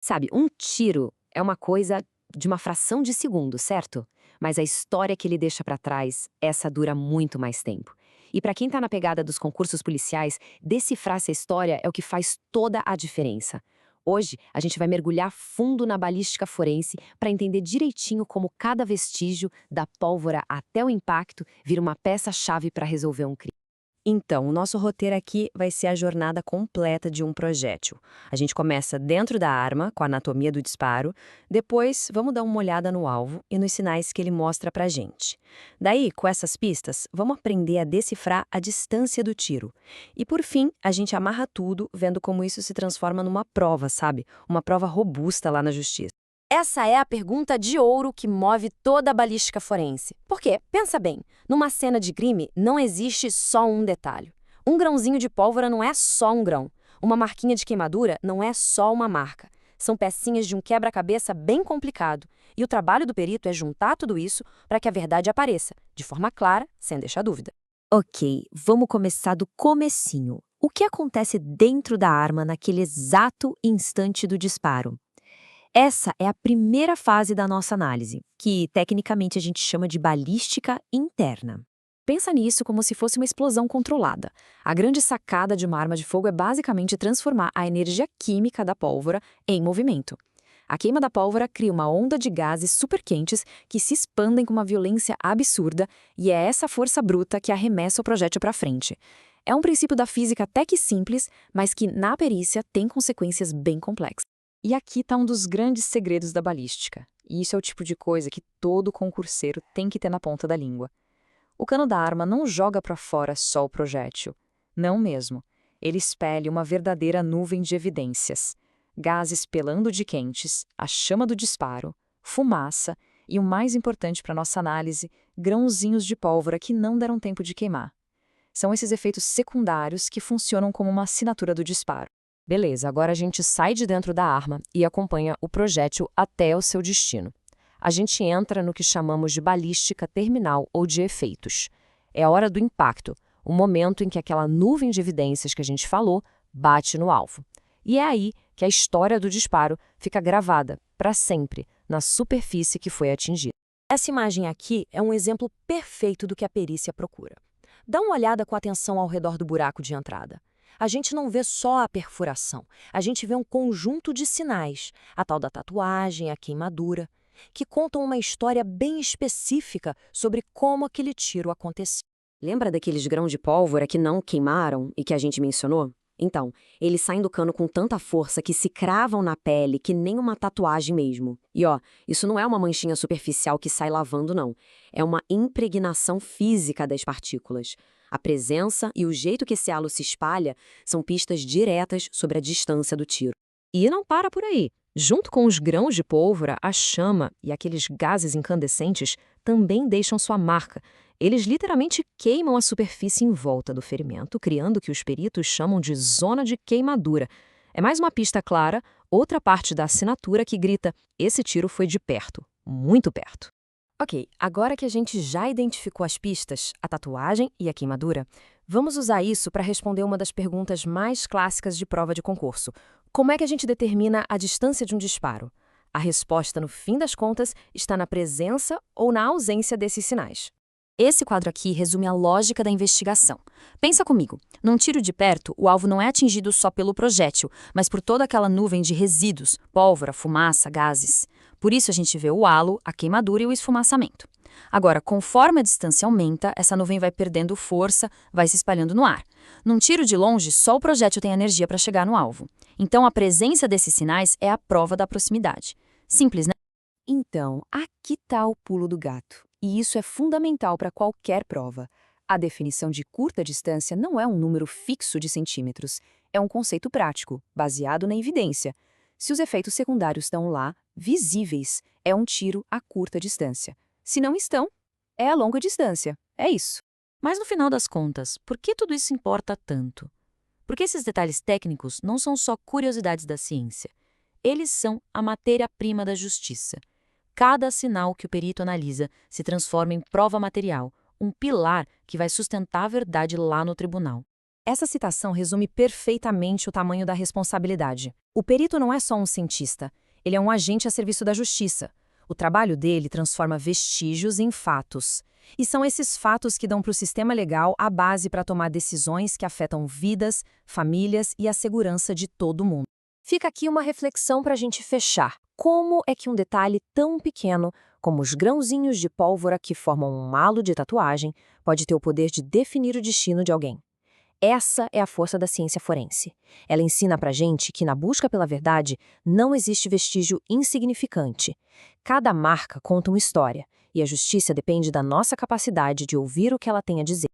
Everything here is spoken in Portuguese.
Sabe, um tiro é uma coisa de uma fração de segundo, certo? Mas a história que ele deixa pra trás, essa dura muito mais tempo. E pra quem tá na pegada dos concursos policiais, decifrar essa história é o que faz toda a diferença. Hoje, a gente vai mergulhar fundo na balística forense para entender direitinho como cada vestígio, da pólvora até o impacto, vira uma peça-chave para resolver um crime. Então, o nosso roteiro aqui vai ser a jornada completa de um projétil. A gente começa dentro da arma, com a anatomia do disparo, depois vamos dar uma olhada no alvo e nos sinais que ele mostra pra gente. Daí, com essas pistas, vamos aprender a decifrar a distância do tiro. E por fim, a gente amarra tudo, vendo como isso se transforma numa prova, sabe? Uma prova robusta lá na justiça. Essa é a pergunta de ouro que move toda a balística forense. Porque, pensa bem, numa cena de crime não existe só um detalhe. Um grãozinho de pólvora não é só um grão. Uma marquinha de queimadura não é só uma marca. São pecinhas de um quebra-cabeça bem complicado. E o trabalho do perito é juntar tudo isso para que a verdade apareça, de forma clara, sem deixar dúvida. Ok, vamos começar do comecinho. O que acontece dentro da arma naquele exato instante do disparo? Essa é a primeira fase da nossa análise, que tecnicamente a gente chama de balística interna. Pensa nisso como se fosse uma explosão controlada. A grande sacada de uma arma de fogo é basicamente transformar a energia química da pólvora em movimento. A queima da pólvora cria uma onda de gases superquentes que se expandem com uma violência absurda, e é essa força bruta que arremessa o projétil para frente. É um princípio da física até que simples, mas que na perícia tem consequências bem complexas. E aqui está um dos grandes segredos da balística. E isso é o tipo de coisa que todo concurseiro tem que ter na ponta da língua. O cano da arma não joga para fora só o projétil. Não mesmo. Ele espelha uma verdadeira nuvem de evidências. Gases pelando de quentes, a chama do disparo, fumaça e, o mais importante para nossa análise, grãozinhos de pólvora que não deram tempo de queimar. São esses efeitos secundários que funcionam como uma assinatura do disparo. Beleza, agora a gente sai de dentro da arma e acompanha o projétil até o seu destino. A gente entra no que chamamos de balística terminal ou de efeitos. É a hora do impacto, o momento em que aquela nuvem de evidências que a gente falou bate no alvo. E é aí que a história do disparo fica gravada, para sempre, na superfície que foi atingida. Essa imagem aqui é um exemplo perfeito do que a perícia procura. Dá uma olhada com atenção ao redor do buraco de entrada. A gente não vê só a perfuração, a gente vê um conjunto de sinais, a tal da tatuagem, a queimadura, que contam uma história bem específica sobre como aquele tiro aconteceu. Lembra daqueles grãos de pólvora que não queimaram e que a gente mencionou? Então, eles saem do cano com tanta força que se cravam na pele que nem uma tatuagem mesmo. E ó, isso não é uma manchinha superficial que sai lavando, não. É uma impregnação física das partículas. A presença e o jeito que esse halo se espalha são pistas diretas sobre a distância do tiro. E não para por aí. Junto com os grãos de pólvora, a chama e aqueles gases incandescentes também deixam sua marca. Eles literalmente queimam a superfície em volta do ferimento, criando o que os peritos chamam de zona de queimadura. É mais uma pista clara, outra parte da assinatura que grita: esse tiro foi de perto, muito perto. Ok, agora que a gente já identificou as pistas, a tatuagem e a queimadura, vamos usar isso para responder uma das perguntas mais clássicas de prova de concurso. Como é que a gente determina a distância de um disparo? A resposta, no fim das contas, está na presença ou na ausência desses sinais. Esse quadro aqui resume a lógica da investigação. Pensa comigo, num tiro de perto, o alvo não é atingido só pelo projétil, mas por toda aquela nuvem de resíduos, pólvora, fumaça, gases. Por isso a gente vê o halo, a queimadura e o esfumaçamento. Agora, conforme a distância aumenta, essa nuvem vai perdendo força, vai se espalhando no ar. Num tiro de longe, só o projétil tem energia para chegar no alvo. Então, a presença desses sinais é a prova da proximidade. Simples, né? Então, aqui está o pulo do gato. E isso é fundamental para qualquer prova. A definição de curta distância não é um número fixo de centímetros, é um conceito prático, baseado na evidência. Se os efeitos secundários estão lá, visíveis, é um tiro a curta distância. Se não estão, é a longa distância. É isso. Mas no final das contas, por que tudo isso importa tanto? Porque esses detalhes técnicos não são só curiosidades da ciência. Eles são a matéria-prima da justiça. Cada sinal que o perito analisa se transforma em prova material, um pilar que vai sustentar a verdade lá no tribunal. Essa citação resume perfeitamente o tamanho da responsabilidade. O perito não é só um cientista, ele é um agente a serviço da justiça. O trabalho dele transforma vestígios em fatos. E são esses fatos que dão para o sistema legal a base para tomar decisões que afetam vidas, famílias e a segurança de todo mundo. Fica aqui uma reflexão para a gente fechar. Como é que um detalhe tão pequeno, como os grãozinhos de pólvora que formam um halo de tatuagem, pode ter o poder de definir o destino de alguém? Essa é a força da ciência forense. Ela ensina pra gente que na busca pela verdade não existe vestígio insignificante. Cada marca conta uma história, e a justiça depende da nossa capacidade de ouvir o que ela tem a dizer.